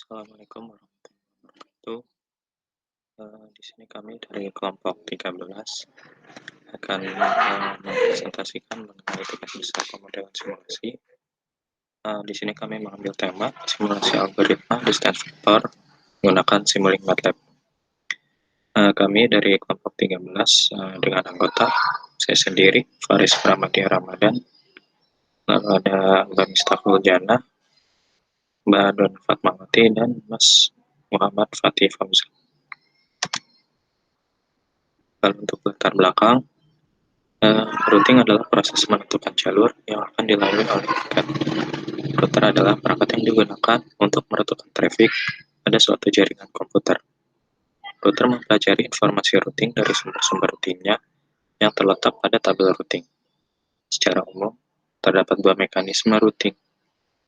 Assalamualaikum warahmatullahi wabarakatuh. Di sini kami dari kelompok 13 akan mempresentasikan mengenai tugas besar pemodelan simulasi. Di sini kami mengambil tema simulasi algoritma distance vector menggunakan Simulink MATLAB. Kami dari kelompok 13 dengan anggota saya sendiri, Faris Pramadya Ramadan, lalu ada Mbak Miftahul Jannah, Mbak Don Fatmawati, dan Mas Muhammad Fatih Famzah. Lalu untuk latar belakang, routing adalah proses menentukan jalur yang akan dilalui oleh paket. Router adalah perangkat yang digunakan untuk menentukan traffic pada suatu jaringan komputer. Router mempelajari informasi routing dari sumber-sumber routingnya yang terletak pada tabel routing. Secara umum, terdapat dua mekanisme routing,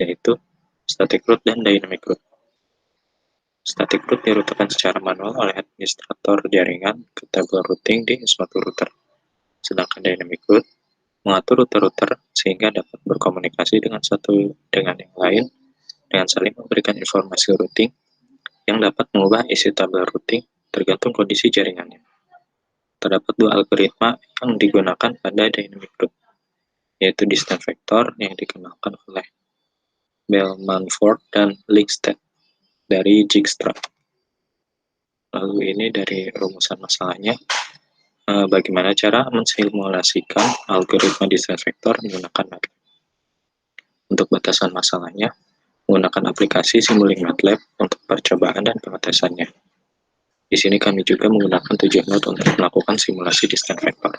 yaitu static route dan dynamic route. Static route dirutekan secara manual oleh administrator jaringan ke tabel routing di suatu router. Sedangkan dynamic route mengatur router-router sehingga dapat berkomunikasi dengan satu dengan yang lain dengan saling memberikan informasi routing yang dapat mengubah isi tabel routing tergantung kondisi jaringannya. Terdapat dua algoritma yang digunakan pada dynamic route, yaitu distance vector yang dikenalkan oleh Bell-Manford dan Likstad dari Dijkstra. Lalu ini dari rumusan masalahnya. Bagaimana cara mensimulasikan algoritma distance vector menggunakan MATLAB. Untuk batasan masalahnya, menggunakan aplikasi Simulink MATLAB untuk percobaan dan pengetesannya. Di sini kami juga menggunakan tujuan node untuk melakukan simulasi distance vector.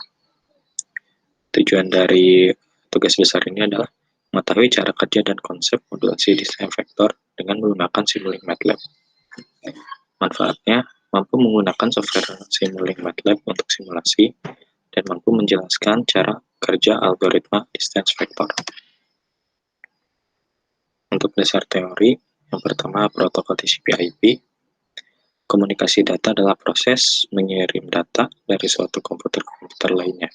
Tujuan dari tugas besar ini adalah mengetahui cara kerja dan konsep modulasi distance vector dengan menggunakan Simulink MATLAB. Manfaatnya, mampu menggunakan software Simulink MATLAB untuk simulasi dan mampu menjelaskan cara kerja algoritma distance vector. Untuk dasar teori, yang pertama protokol TCP/IP. Komunikasi data adalah proses mengirim data dari suatu komputer ke komputer lainnya.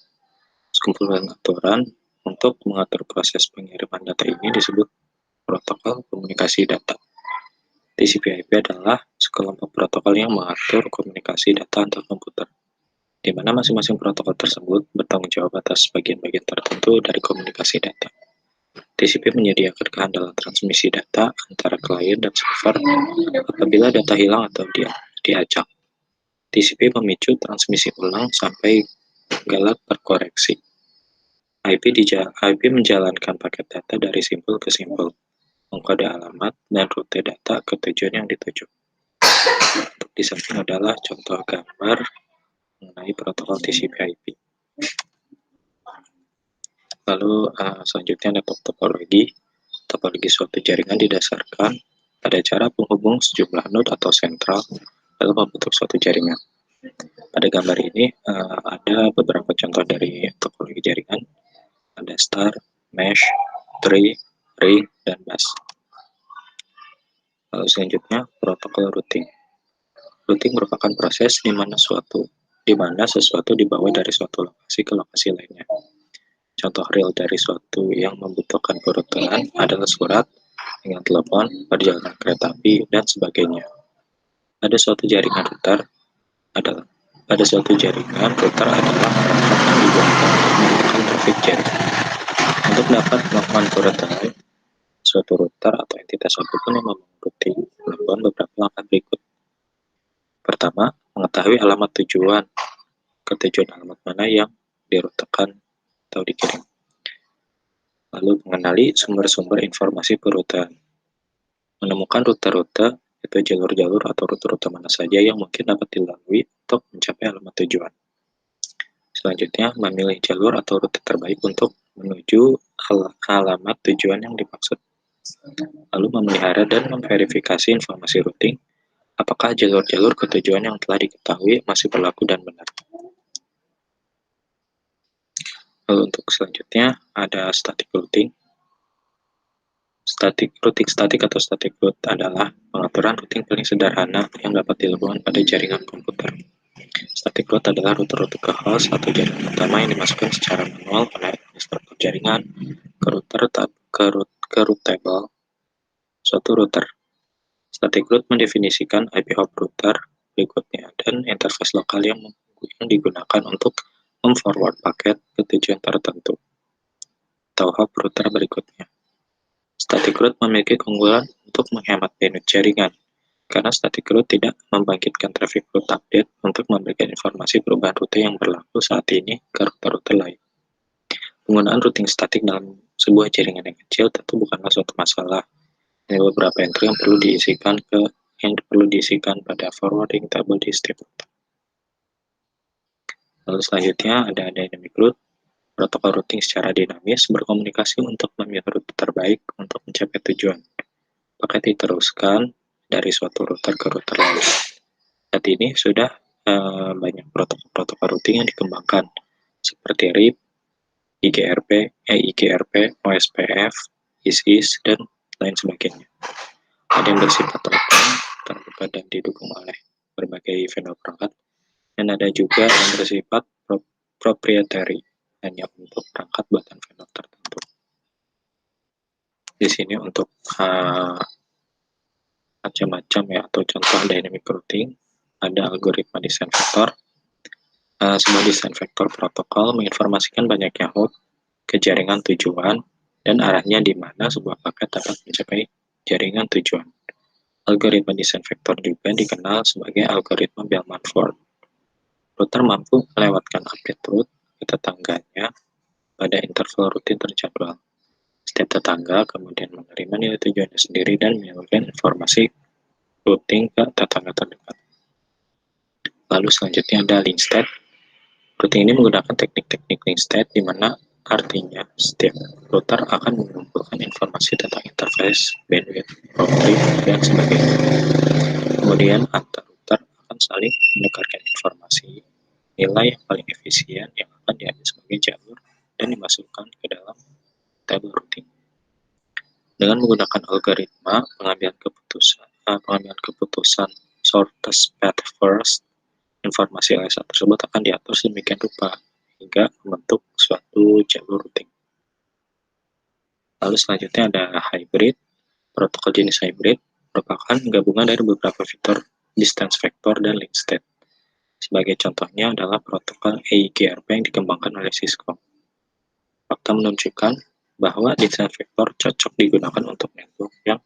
Sekumpulan aturan untuk mengatur proses pengiriman data ini disebut protokol komunikasi data. TCP/IP adalah sekelompok protokol yang mengatur komunikasi data antar komputer, di mana masing-masing protokol tersebut bertanggung jawab atas bagian-bagian tertentu dari komunikasi data. TCP menyediakan kehandalan transmisi data antara klien dan server apabila data hilang atau diacak. TCP memicu transmisi ulang sampai galat terkoreksi. IP menjalankan paket data dari simpul ke simpul, mengkode alamat dan rute data ke tujuan yang dituju. Untuk di samping adalah contoh gambar mengenai protokol TCP/IP. Lalu selanjutnya ada topologi. Topologi suatu jaringan didasarkan pada cara penghubung sejumlah node atau sentral dalam membentuk suatu jaringan. Pada gambar ini ada beberapa contoh dari topologi jaringan. Ada star, mesh, tree, ring, dan bus. Lalu selanjutnya protokol routing. Routing merupakan proses di mana sesuatu dibawa dari suatu lokasi ke lokasi lainnya. Contoh real dari suatu yang membutuhkan peruturan adalah surat, dengan telepon, perjalanan kereta api, dan sebagainya. Pada suatu jaringan router adalah perangkat yang digunakan untuk menentukan traffic jaringan. Untuk dapat melakukan peruturan, suatu router atau entitas apapun yang membangun routing melakukan beberapa langkah berikut. Pertama, mengetahui alamat tujuan, ketujuan alamat mana yang dirutekan atau dikirim. Lalu mengenali sumber-sumber informasi peruturan. Menemukan rute-rute atau jalur-jalur atau rute-rute mana saja yang mungkin dapat dilalui untuk mencapai alamat tujuan. Selanjutnya, memilih jalur atau rute terbaik untuk menuju alamat tujuan yang dimaksud. Lalu memelihara dan memverifikasi informasi routing, apakah jalur-jalur ke tujuan yang telah diketahui masih berlaku dan benar. Lalu untuk selanjutnya ada static routing. Routing statik atau static route adalah pengaturan routing paling sederhana yang dapat dilakukan pada jaringan komputer. Static route adalah rute-rute ke host atau jaringan utama yang dimasukkan secara manual oleh administrator jaringan ke route table suatu router. Static root mendefinisikan IP hop router berikutnya dan interface lokal yang digunakan untuk memforward paket ke tujuan tertentu atau hop router berikutnya. Static root memiliki keunggulan untuk menghemat bandwidth jaringan, karena static root tidak membangkitkan traffic root update untuk memberikan informasi perubahan rute yang berlaku saat ini ke router-router lain. Penggunaan routing statik dalam sebuah jaringan yang kecil tentu bukanlah suatu masalah. Ada beberapa entry yang perlu diisikan pada forwarding table di setiap router. Lalu selanjutnya ada dynamic route. Protokol routing secara dinamis berkomunikasi untuk memilih rute terbaik untuk mencapai tujuan. Paket diteruskan dari suatu router ke router lain. Saat ini sudah banyak protokol routing yang dikembangkan, seperti RIP, IGRP, OSPF, ISIS, dan lain sebagainya. Ada yang bersifat open, terbuka, dan didukung oleh berbagai vendor perangkat, dan ada juga yang bersifat proprietary, hanya untuk perangkat buatan vendor tertentu. Di sini untuk macam-macam ya, atau contoh dynamic routing, ada algoritma desain vektor. Sebuah desain vektor protokol menginformasikan banyaknya hop ke jaringan tujuan dan arahnya di mana sebuah paket dapat mencapai jaringan tujuan. Algoritma desain vektor juga dikenal sebagai algoritma Bellman-Ford. Router mampu melewatkan update route ke tetangganya pada interval rutin terjadwal. Setiap tetangga kemudian menerima nilai tujuannya sendiri dan menyalurkan informasi routing ke tetangga terdekat. Lalu selanjutnya ada link state. Routing ini menggunakan teknik-teknik link state di mana artinya setiap router akan mengumpulkan informasi tentang interface, bandwidth, route trip, dan sebagainya. Kemudian antar router akan saling menukarkan informasi nilai yang paling efisien yang akan diambil sebagai jalur dan dimasukkan ke dalam table routing. Dengan menggunakan algoritma pengambilan keputusan shortest path first, informasi LSA tersebut akan diatur sedemikian rupa hingga membentuk suatu jalur routing. Lalu selanjutnya ada hybrid. Protokol jenis hybrid merupakan gabungan dari beberapa fitur distance vector dan link state. Sebagai contohnya adalah protokol EIGRP yang dikembangkan oleh Cisco. Fakta menunjukkan bahwa distance vector cocok digunakan untuk network yang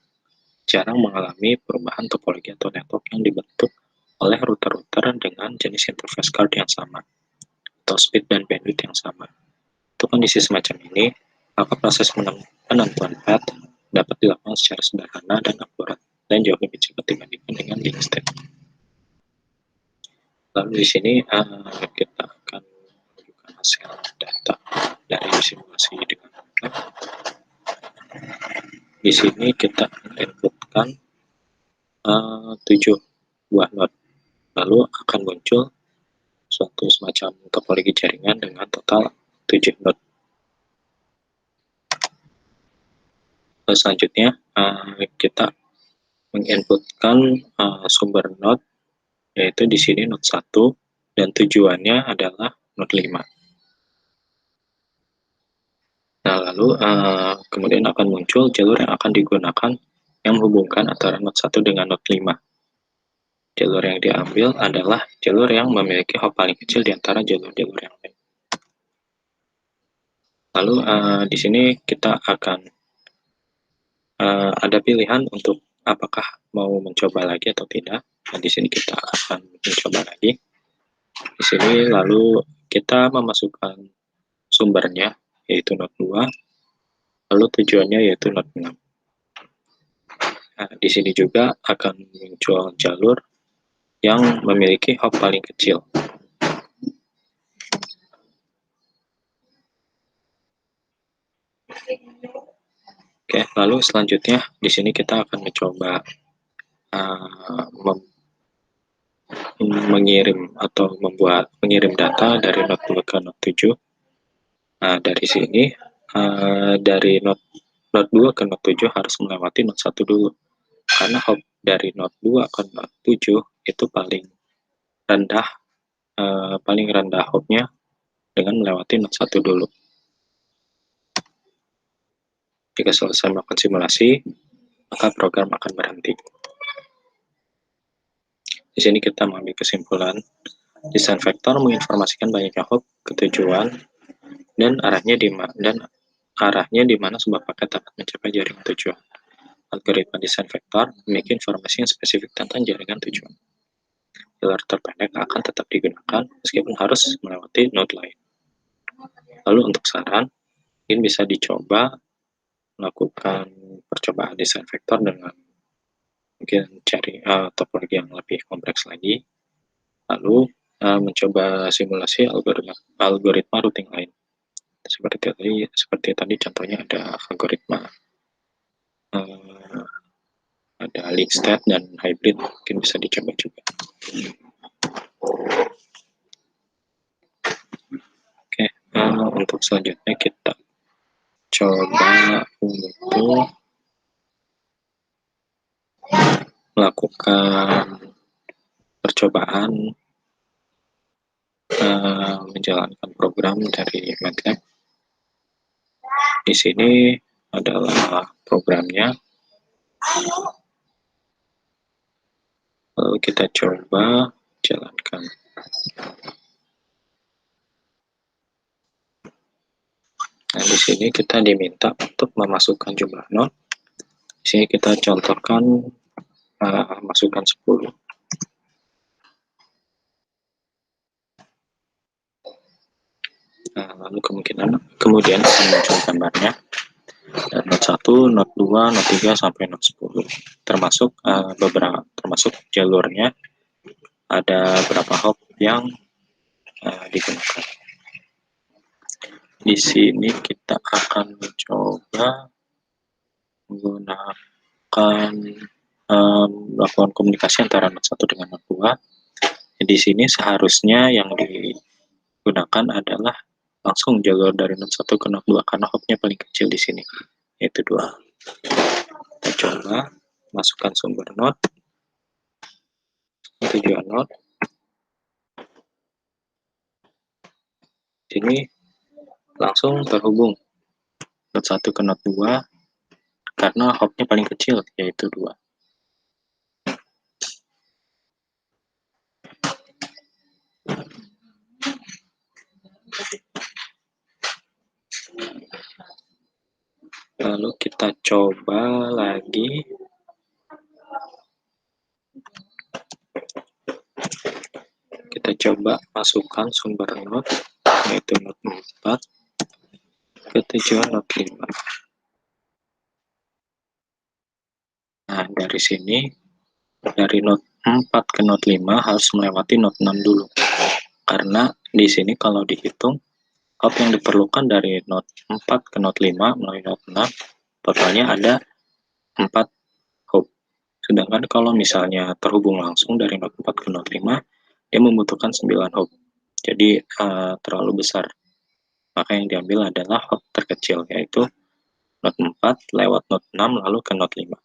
jarang mengalami perubahan topologi atau network yang dibentuk oleh router-router dengan jenis interface card yang sama atau speed dan bandwidth yang sama. Untuk kondisi semacam ini, maka proses penentuan path dapat dilakukan secara sederhana dan akurat dan jauh lebih cepat dibandingkan dengan link state. Lalu di sini kita akan menunjukkan hasil data dari simulasi dengan MATLAB. Di sini kita inputkan 7 buah node, lalu akan muncul suatu semacam topologi jaringan dengan total 7 node. Lalu selanjutnya kita menginputkan sumber node, yaitu di sini node 1, dan tujuannya adalah node 5. Nah, lalu kemudian akan muncul jalur yang akan digunakan yang menghubungkan antara node 1 dengan node 5. Jalur yang diambil adalah jalur yang memiliki hop paling kecil di antara jalur-jalur yang lain. Lalu di sini kita akan ada pilihan untuk apakah mau mencoba lagi atau tidak. Nah, di sini kita akan mencoba lagi. Di sini lalu kita memasukkan sumbernya, yaitu node 2, lalu tujuannya yaitu node 6. Nah, di sini juga akan muncul jalur yang memiliki hop paling kecil. Oke, lalu selanjutnya di sini kita akan mencoba mengirim data dari node 2 ke node 7. Nah, dari sini dari node 2 ke node 7 harus melewati node 1 dulu. Karena hop dari node 2 ke node 7 itu paling rendah hopnya dengan melewati node 1 dulu. Jika selesai melakukan simulasi, maka program akan berhenti. Di sini kita mengambil kesimpulan, desain vektor menginformasikan banyaknya hop, ketujuan, dan arahnya di mana sebuah paket dapat mencapai jaringan tujuan. Algoritma desain vektor memiliki informasi yang spesifik tentang jaringan tujuan. Jalur terpendek akan tetap digunakan meskipun harus melewati node lain. Lalu untuk saran, mungkin bisa dicoba melakukan percobaan desain vektor dengan mungkin cari topologi yang lebih kompleks lagi, lalu mencoba simulasi algoritma routing lain. Seperti tadi contohnya ada algoritma ada link state dan hybrid, mungkin bisa dicoba juga. Oke, untuk selanjutnya kita coba untuk melakukan percobaan menjalankan program dari MATLAB. Di sini adalah programnya. Lalu kita coba jalankan. Nah, di sini kita diminta untuk memasukkan jumlah node. Di sini kita contohkan masukkan 10. Nah, lalu kemudian akan muncul gambarnya. Node 1, node 2, node 3 sampai node 10. Termasuk termasuk jalurnya, ada berapa hop yang digunakan. Di sini kita akan mencoba menggunakan melakukan komunikasi antara node 1 dengan node 2. Di sini seharusnya yang digunakan adalah langsung jalur dari node 1 ke node 2 karena hopnya paling kecil di sini, yaitu 2. Kita coba masukkan sumber node, tujuan node. Sini langsung terhubung node 1 ke node 2 karena hopnya paling kecil, yaitu 2. Lalu kita coba lagi. Kita coba masukkan sumber node, yaitu node 4 ke tujuan node 5. Nah, dari sini, dari node 4 ke node 5 harus melewati node 6 dulu. Karena di sini kalau dihitung, hop yang diperlukan dari node 4 ke node 5 melalui node 6, totalnya ada 4 hop. Sedangkan kalau misalnya terhubung langsung dari node 4 ke node 5, dia membutuhkan 9 hop. Jadi terlalu besar. Maka yang diambil adalah hop terkecil, yaitu node 4 lewat node 6 lalu ke node 5.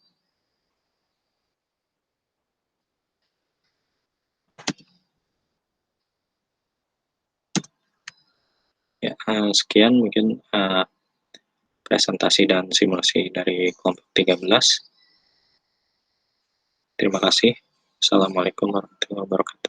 Ya, sekian mungkin presentasi dan simulasi dari kelompok 13. Terima kasih. Assalamualaikum warahmatullahi wabarakatuh.